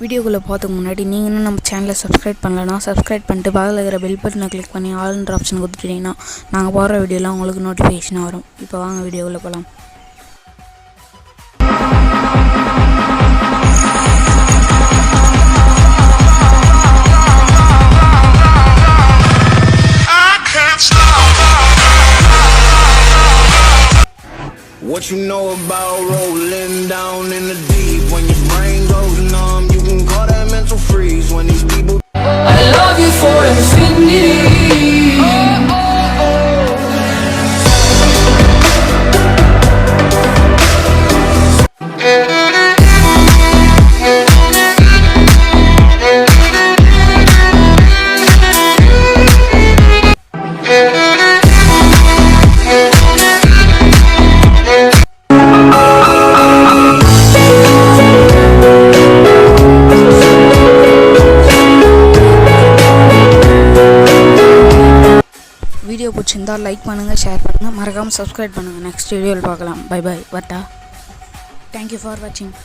வீடியோக்குள்ளே போகிறதுக்கு முன்னாடி நீங்கள் இன்னும் நம்ம சேனலை சப்ஸ்கிரைப் பண்ணலன்னா சப்ஸ்கிரைப் பண்ணிட்டு பக்கத்தில் இருக்கிற பெல் பட்டனை கிளிக் பண்ணி ஆல்ன்ற ஆப்ஷன் கொடுத்துட்டீங்கன்னா நாங்கள் போடுற வீடியோலாம் உங்களுக்கு நோட்டிஃபிகேஷனாக வரும். இப்போ வாங்க வீடியோக்குள்ளே போகலாம். What you know about rolling down in the deep? When your brain goes numb, you can call that mental freeze. When these people I love you for infinity. Video பிடிச்சிருந்தா லைக் பண்ணுங்கள், ஷேர் பண்ணுங்கள், மறக்காமல் subscribe பண்ணுங்கள். Next வீடியோவில் பார்க்கலாம். Bye bye. வட்டா. Thank you for வாட்சிங்.